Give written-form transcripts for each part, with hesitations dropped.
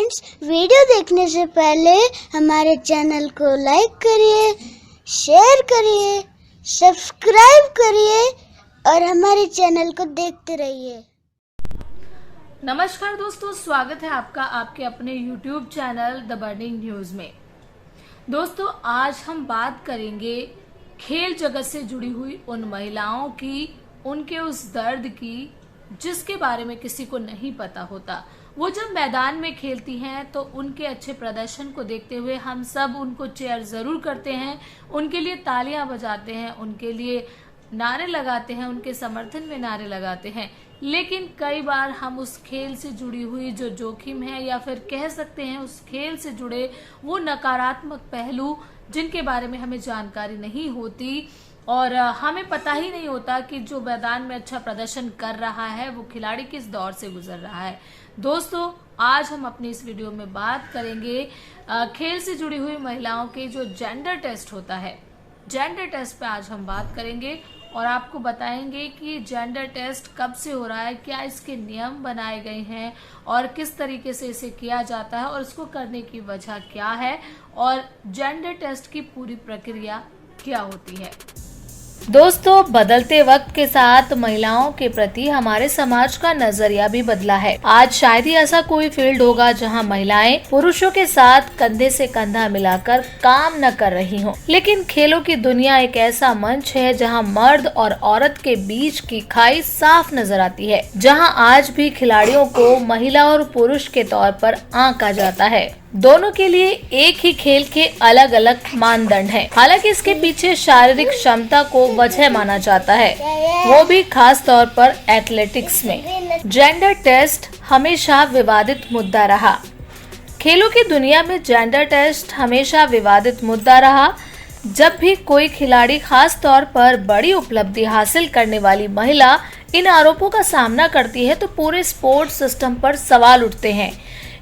Friends, video देखने से पहले हमारे चैनल को लाइक करिए, शेयर करिए, सब्सक्राइब करिए और हमारे चैनल को देखते रहिए। नमस्कार दोस्तों, स्वागत है आपका आपके अपने YouTube channel the burning news में। दोस्तों, आज हम बात करेंगे खेल जगत से जुड़ी हुई उन महिलाओं की, उनके उस दर्द की जिसके बारे में किसी को नहीं पता होता। वो जब मैदान में खेलती हैं तो उनके अच्छे प्रदर्शन को देखते हुए हम सब उनको चेयर जरूर करते हैं, उनके लिए तालियां बजाते हैं, उनके लिए नारे लगाते हैं, उनके समर्थन में नारे लगाते हैं। लेकिन कई बार हम उस खेल से जुड़ी हुई जो जोखिम है, या फिर कह सकते हैं उस खेल से जुड़े वो नकारात्मक पहलू जिनके बारे में हमें जानकारी नहीं होती और हमें पता ही नहीं होता कि जो मैदान में अच्छा प्रदर्शन कर रहा है वो खिलाड़ी किस दौर से गुजर रहा है। दोस्तों, आज हम अपनी इस वीडियो में बात करेंगे खेल से जुड़ी हुई महिलाओं के जो जेंडर टेस्ट होता है, जेंडर टेस्ट पे आज हम बात करेंगे और आपको बताएंगे कि जेंडर टेस्ट कब से हो रहा है, क्या इसके नियम बनाए गए हैं और किस तरीके से इसे किया जाता है और इसको करने की वजह क्या है और जेंडर टेस्ट की पूरी प्रक्रिया क्या होती है। दोस्तों, बदलते वक्त के साथ महिलाओं के प्रति हमारे समाज का नजरिया भी बदला है। आज शायद ही ऐसा कोई फील्ड होगा जहां महिलाएं पुरुषों के साथ कंधे से कंधा मिलाकर काम न कर रही हों। लेकिन खेलों की दुनिया एक ऐसा मंच है जहां मर्द और औरत के बीच की खाई साफ नजर आती है, जहां आज भी खिलाड़ियों को महिला और पुरुष के तौर पर आंका जाता है। दोनों के लिए एक ही खेल के अलग अलग मानदंड हैं। हालांकि इसके पीछे शारीरिक क्षमता को वजह माना जाता है, वो भी खास तौर पर एथलेटिक्स में। जेंडर टेस्ट हमेशा विवादित मुद्दा रहा। खेलों की दुनिया में जेंडर टेस्ट हमेशा विवादित मुद्दा रहा। जब भी कोई खिलाड़ी, खास तौर पर बड़ी उपलब्धि हासिल करने वाली महिला, इन आरोपों का सामना करती है तो पूरे स्पोर्ट्स सिस्टम पर सवाल उठते हैं।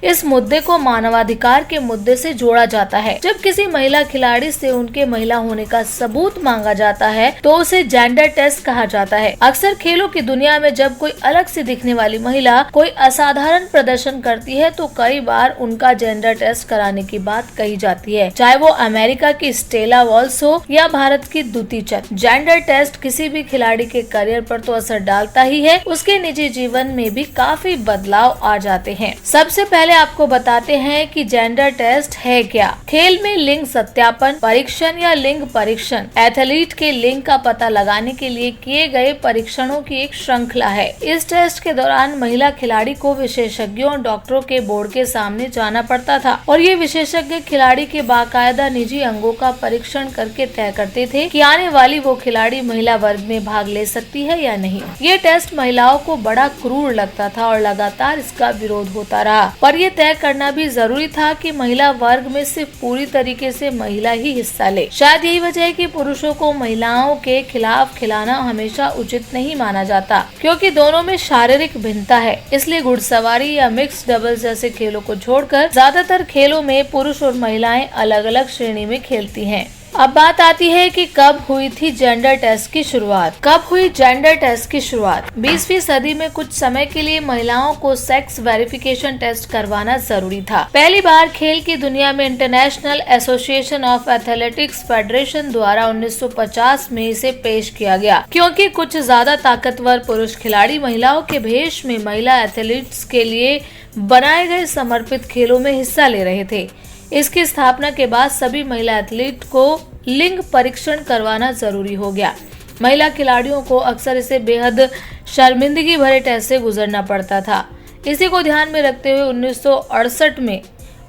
इस मुद्दे को मानवाधिकार के मुद्दे से जोड़ा जाता है। जब किसी महिला खिलाड़ी से उनके महिला होने का सबूत मांगा जाता है तो उसे जेंडर टेस्ट कहा जाता है। अक्सर खेलों की दुनिया में जब कोई अलग से दिखने वाली महिला कोई असाधारण प्रदर्शन करती है तो कई बार उनका जेंडर टेस्ट कराने की बात कही जाती है, चाहे वो अमेरिका की स्टेला वॉल्स हो या भारत की द्युति चंद। जेंडर टेस्ट किसी भी खिलाड़ी के करियर पर तो असर डालता ही है, उसके निजी जीवन में भी काफी बदलाव आ जाते हैं। सबसे पहले आपको बताते हैं कि जेंडर टेस्ट है क्या। खेल में लिंग सत्यापन परीक्षण या लिंग परीक्षण एथलीट के लिंग का पता लगाने के लिए किए गए परीक्षणों की एक श्रृंखला है। इस टेस्ट के दौरान महिला खिलाड़ी को विशेषज्ञों और डॉक्टरों के बोर्ड के सामने जाना पड़ता था और ये विशेषज्ञ खिलाड़ी के बाकायदा निजी अंगों का परीक्षण करके तय करते थे कि आने वाली वो खिलाड़ी महिला वर्ग में भाग ले सकती है या नहीं। ये टेस्ट महिलाओं को बड़ा क्रूर लगता था और लगातार इसका विरोध होता रहा, पर ये तय करना भी जरूरी था कि महिला वर्ग में सिर्फ पूरी तरीके से महिला ही हिस्सा ले। शायद यही वजह है कि पुरुषों को महिलाओं के खिलाफ खिलाना हमेशा उचित नहीं माना जाता, क्योंकि दोनों में शारीरिक भिन्नता है। इसलिए घुड़सवारी या मिक्स डबल्स जैसे खेलों को छोड़कर ज्यादातर खेलों में पुरुष और महिलाएं अलग अलग श्रेणी में खेलती हैं। अब बात आती है कि कब हुई थी जेंडर टेस्ट की शुरुआत। कब हुई जेंडर टेस्ट की शुरुआत? 20वीं सदी में कुछ समय के लिए महिलाओं को सेक्स वेरिफिकेशन टेस्ट करवाना जरूरी था। पहली बार खेल की दुनिया में international association of athletics federation द्वारा 1950 में इसे पेश किया गया, क्योंकि कुछ ज्यादा ताकतवर पुरुष खिलाड़ी महिलाओं के भेष में महिला एथलीट्स के लिए बनाए गए समर्पित खेलों में हिस्सा ले रहे थे। इसकी स्थापना के बाद सभी महिला एथलीट को लिंग परीक्षण करवाना जरूरी हो गया। महिला खिलाड़ियों को अक्सर इसे बेहद शर्मिंदगी भरे टेस्ट से गुजरना पड़ता था। इसी को ध्यान में रखते हुए 1968 में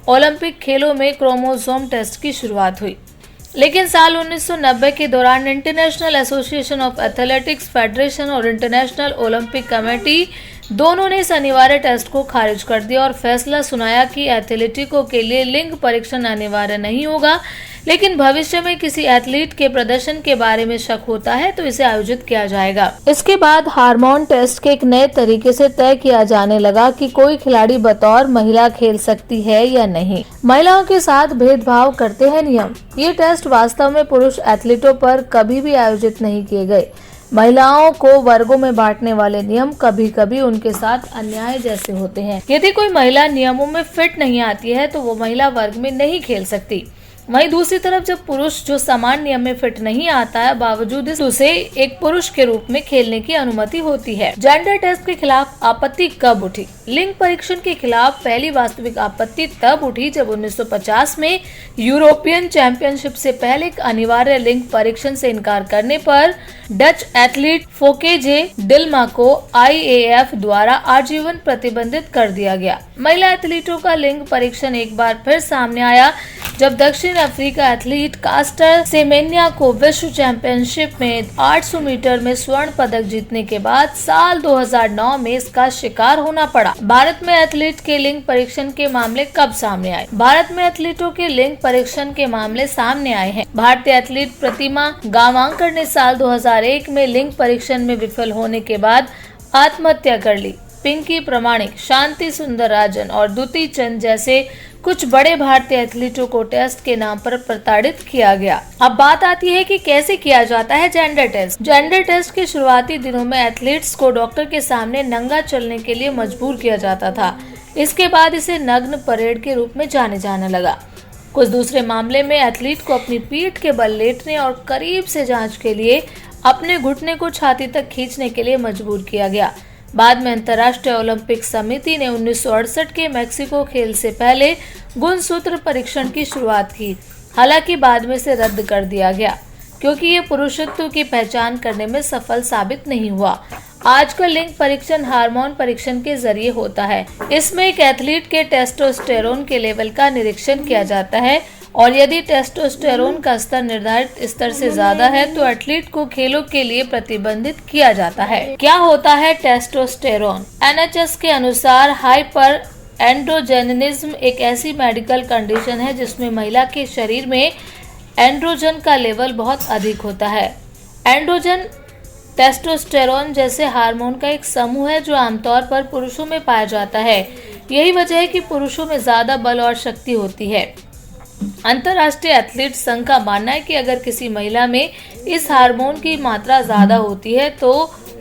ओलंपिक खेलों में क्रोमोसोम टेस्ट की शुरुआत हुई। लेकिन साल 1990 के दौरान international association of athletics federation और इंटरनेशनल ओलंपिक कमेटी दोनों ने इस अनिवार्य टेस्ट को खारिज कर दिया और फैसला सुनाया कि एथलेटिकों के लिए लिंग परीक्षण अनिवार्य नहीं होगा, लेकिन भविष्य में किसी एथलीट के प्रदर्शन के बारे में शक होता है तो इसे आयोजित किया जाएगा। इसके बाद हार्मोन टेस्ट के एक नए तरीके से तय किया जाने लगा कि कोई खिलाड़ी बतौर महिला खेल सकती है या नहीं। महिलाओं के साथ भेदभाव करते हैं नियम। ये टेस्ट वास्तव में पुरुष एथलीटों पर कभी भी आयोजित नहीं किए गए। महिलाओं को वर्गों में बांटने वाले नियम कभी कभी उनके साथ अन्याय जैसे होते हैं। यदि कोई महिला नियमों में फिट नहीं आती है तो वो महिला वर्ग में नहीं खेल सकती। वहीं दूसरी तरफ जब पुरुष जो समान नियम में फिट नहीं आता है, बावजूद उसे एक पुरुष के रूप में खेलने की अनुमति होती है। जेंडर टेस्ट के खिलाफ आपत्ति कब उठी? लिंग परीक्षण के खिलाफ पहली वास्तविक आपत्ति तब उठी जब 1950 में यूरोपियन चैंपियनशिप से पहले एक अनिवार्य लिंग परीक्षण से इनकार करने पर डच एथलीट फोकेजे डिल्मा को IAAF द्वारा आजीवन प्रतिबंधित कर दिया गया। महिला एथलीटों का लिंग परीक्षण एक बार फिर सामने आया जब दक्षिण अफ्रीका एथलीट कास्टर सेमेन्या को विश्व चैंपियनशिप में 800 मीटर में स्वर्ण पदक जीतने के बाद साल 2009 में इसका शिकार होना पड़ा। भारत में एथलीट के लिंग परीक्षण के मामले कब सामने आए? भारत में एथलीटों के लिंग परीक्षण के मामले सामने आए हैं। भारतीय एथलीट प्रतिमा गांवकर ने साल 2001 में लिंग परीक्षण में विफल होने के बाद आत्महत्या कर ली। पिंकी प्रमाणिक, शांति सुंदरराजन और दुती चंद जैसे कुछ बड़े भारतीय एथलीटों को टेस्ट के नाम पर प्रताड़ित किया गया। अब बात आती है कि कैसे किया जाता है जेंडर टेस्ट। जेंडर टेस्ट के शुरुआती दिनों में एथलीट्स को डॉक्टर के सामने नंगा चलने के लिए मजबूर किया जाता था। इसके बाद इसे नग्न परेड के रूप में जाने लगा। कुछ दूसरे मामले में एथलीट को अपनी पीठ के बल लेटने और करीब से जांच के लिए अपने घुटने को छाती तक खींचने के लिए मजबूर किया गया। बाद में अंतर्राष्ट्रीय ओलंपिक समिति ने 1968 के मैक्सिको खेल से पहले गुणसूत्र परीक्षण की शुरुआत की। हालांकि बाद में इसे रद्द कर दिया गया क्योंकि ये पुरुषत्व की पहचान करने में सफल साबित नहीं हुआ। आजकल लिंग परीक्षण हार्मोन परीक्षण के जरिए होता है। इसमें एक एथलीट के टेस्टोस्टेरोन के लेवल का निरीक्षण किया जाता है और यदि टेस्टोस्टेरोन का स्तर निर्धारित स्तर से ज्यादा है तो एथलीट को खेलों के लिए प्रतिबंधित किया जाता है। क्या होता है टेस्टोस्टेरोन? NHS के अनुसार हाइपर एंड्रोजेनिज्म एक ऐसी मेडिकल कंडीशन है जिसमें महिला के शरीर में एंड्रोजन का लेवल बहुत अधिक होता है। एंड्रोजन टेस्टोस्टेरोन जैसे हार्मोन का एक समूह है जो आमतौर पर पुरुषों में पाया जाता है। यही वजह है कि पुरुषों में ज्यादा बल और शक्ति होती है। अंतर्राष्ट्रीय एथलीट संघ का मानना है कि अगर किसी महिला में इस हार्मोन की मात्रा ज्यादा होती है तो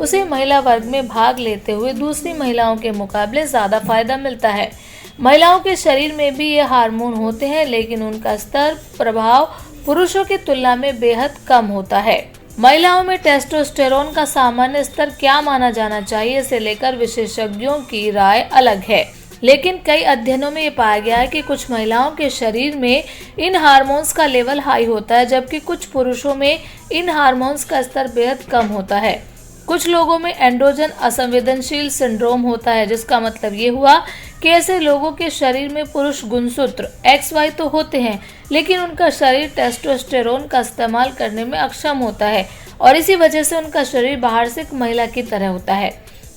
उसे महिला वर्ग में भाग लेते हुए दूसरी महिलाओं के मुकाबले ज्यादा फायदा मिलता है। महिलाओं के शरीर में भी ये हार्मोन होते हैं लेकिन उनका स्तर प्रभाव पुरुषों की तुलना में बेहद कम होता है। महिलाओं में टेस्टोस्टेरोन का सामान्य स्तर क्या माना जाना चाहिए इसे लेकर विशेषज्ञों की राय अलग है, लेकिन कई अध्ययनों में ये पाया गया है कि कुछ महिलाओं के शरीर में इन हार्मोन्स का लेवल हाई होता है जबकि कुछ पुरुषों में इन हार्मोन्स का स्तर बेहद कम होता है। कुछ लोगों में एंड्रोजन असंवेदनशील सिंड्रोम होता है जिसका मतलब ये हुआ कि ऐसे लोगों के शरीर में पुरुष गुणसूत्र XY तो होते हैं लेकिन उनका शरीर टेस्टोस्टेरोन का इस्तेमाल करने में अक्षम होता है और इसी वजह से उनका शरीर बाहर से एक महिला की तरह होता है।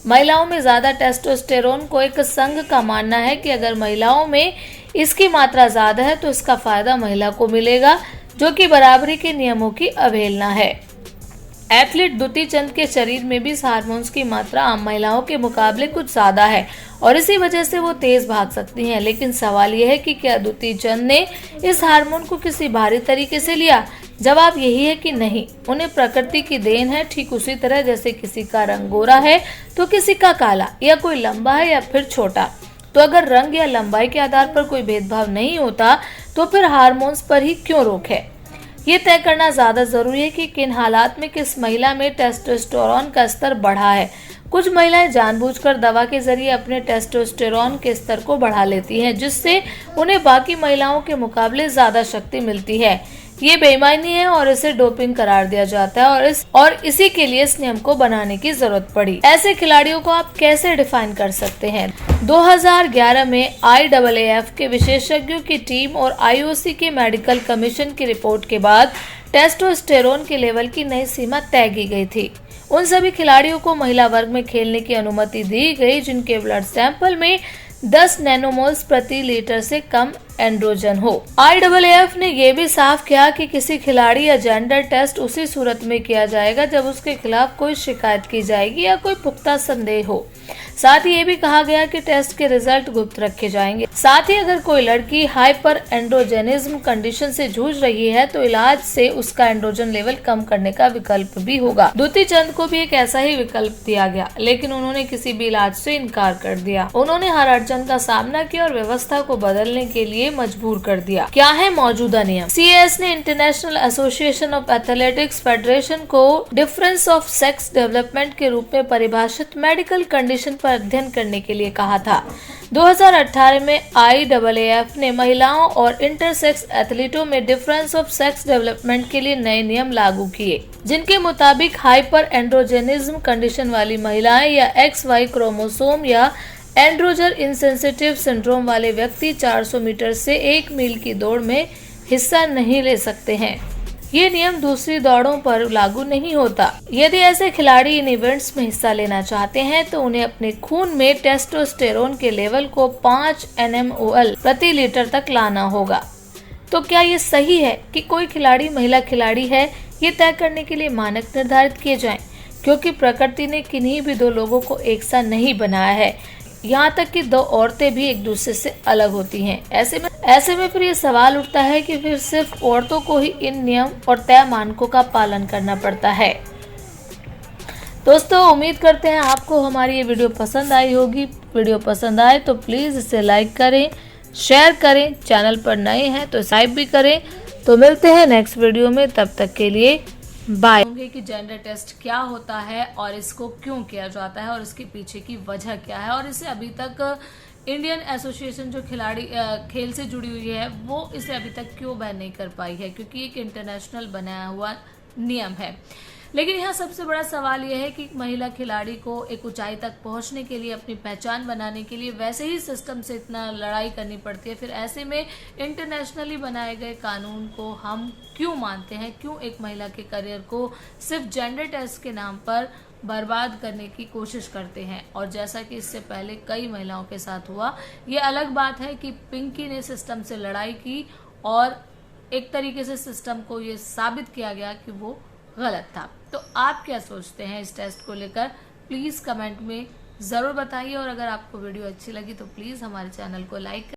महिलाओं में ज्यादा टेस्टोस्टेरोन को एक संघ का मानना है कि अगर महिलाओं में इसकी मात्रा ज्यादा है तो इसका फायदा महिला को मिलेगा जो कि बराबरी के नियमों की अवहेलना है। एथलीट दुती चंद के शरीर में भी इस हार्मोन्स की मात्रा आम महिलाओं के मुकाबले कुछ ज्यादा है और इसी वजह से वो तेज भाग सकती हैं। लेकिन सवाल यह है कि क्या दुती चंद ने इस हार्मोन को किसी भारी तरीके से लिया? जवाब यही है कि नहीं, उन्हें प्रकृति की देन है। ठीक उसी तरह जैसे किसी का रंग गोरा है तो किसी का काला, या कोई लंबा है या फिर छोटा। तो अगर रंग या लंबाई के आधार पर कोई भेदभाव नहीं होता तो फिर हार्मोन्स पर ही क्यों रोक है? ये तय करना ज्यादा जरूरी है कि किन हालात में किस महिला में टेस्टोस्टेरोन का स्तर बढ़ा है। कुछ महिलाएं जानबूझकर दवा के जरिए अपने टेस्टोस्टेरोन के स्तर को बढ़ा लेती हैं जिससे उन्हें बाकी महिलाओं के मुकाबले ज्यादा शक्ति मिलती है। ये बेईमानी है और इसे डोपिंग करार दिया जाता है और इसी के लिए इस नियम को बनाने की जरूरत पड़ी। ऐसे खिलाड़ियों को आप कैसे डिफाइन कर सकते हैं? 2011 में IAAF के विशेषज्ञों की टीम और IOC के मेडिकल कमीशन की रिपोर्ट के बाद टेस्टोस्टेरोन के लेवल की नई सीमा तय की गई थी। उन सभी खिलाड़ियों को महिला वर्ग में खेलने की अनुमति दी गई जिनके ब्लड सैंपल में 10 नैनोमोल्स प्रति लीटर से कम एंड्रोजन हो। IAAF ने यह भी साफ किया कि किसी खिलाड़ी या जेंडर टेस्ट उसी सूरत में किया जाएगा जब उसके खिलाफ कोई शिकायत की जाएगी या कोई पुख्ता संदेह हो। साथ ही ये भी कहा गया कि टेस्ट के रिजल्ट गुप्त रखे जाएंगे। साथ ही अगर कोई लड़की हाइपर एंड्रोजेनिज्म कंडीशन से जूझ रही है तो इलाज से उसका एंड्रोजन लेवल कम करने का विकल्प भी होगा। द्युति चंद को भी एक ऐसा ही विकल्प दिया गया, लेकिन उन्होंने किसी भी इलाज से इनकार कर दिया। उन्होंने हर अड़चन का सामना किया और व्यवस्था को बदलने के लिए मजबूर कर दिया। क्या है मौजूदा नियम? CAS ने international association of athletics federation को डिफरेंस ऑफ सेक्स डेवलपमेंट के रूप में परिभाषित मेडिकल कंडीशन पर अध्ययन करने के लिए कहा था। 2018 में IAAF ने महिलाओं और इंटरसेक्स एथलीटों में डिफरेंस ऑफ सेक्स डेवलपमेंट के लिए नए नियम लागू किए, जिनके मुताबिक हाइपर एंड्रोजेनिज्म कंडीशन वाली महिलाएं या XY क्रोमोसोम या एंड्रोजन इंसेंसिटिव सिंड्रोम वाले व्यक्ति 400 मीटर से 1 मील की दौड़ में हिस्सा नहीं ले सकते हैं। ये नियम दूसरी दौड़ों पर लागू नहीं होता। यदि ऐसे खिलाड़ी इन इवेंट्स में हिस्सा लेना चाहते हैं तो उन्हें अपने खून में टेस्टोस्टेरोन के लेवल को 5 nmol प्रति लीटर तक लाना होगा। तो क्या ये सही है कि कोई खिलाड़ी महिला खिलाड़ी है? ये तय करने के लिए मानक निर्धारित किए जाएं, क्योंकि प्रकृति ने किन्हीं भी दो लोगों को एक सा नहीं बनाया है। यहाँ तक कि दो औरतें भी एक दूसरे से अलग होती हैं। ऐसे में फिर ये सवाल उठता है कि फिर सिर्फ औरतों को ही इन नियम और तय मानकों का पालन करना पड़ता है। दोस्तों, उम्मीद करते हैं आपको हमारी ये वीडियो पसंद आई होगी। वीडियो पसंद आए तो प्लीज़ इसे लाइक करें, शेयर करें। चैनल पर नए हैं तो सब्सक्राइब भी करें। तो मिलते हैं नेक्स्ट वीडियो में, तब तक के लिए बाय। होंगे कि जेंडर टेस्ट क्या होता है और इसको क्यों किया जाता है और इसके पीछे की वजह क्या है, और इसे अभी तक इंडियन एसोसिएशन जो खेल से जुड़ी हुई है वो इसे अभी तक क्यों बैन नहीं कर पाई है, क्योंकि एक इंटरनेशनल बनाया हुआ नियम है। लेकिन यहाँ सबसे बड़ा सवाल यह है कि महिला खिलाड़ी को एक ऊंचाई तक पहुंचने के लिए, अपनी पहचान बनाने के लिए वैसे ही सिस्टम से इतना लड़ाई करनी पड़ती है। फिर ऐसे में इंटरनेशनली बनाए गए कानून को हम क्यों मानते हैं? क्यों एक महिला के करियर को सिर्फ जेंडर टेस्ट के नाम पर बर्बाद करने की कोशिश करते हैं? और जैसा कि इससे पहले कई महिलाओं के साथ हुआ, ये अलग बात है कि पिंकी ने सिस्टम से लड़ाई की और एक तरीके से सिस्टम को ये साबित किया गया कि वो गलत था। तो आप क्या सोचते हैं इस टेस्ट को लेकर? प्लीज़ कमेंट में ज़रूर बताइए, और अगर आपको वीडियो अच्छी लगी तो प्लीज़ हमारे चैनल को लाइक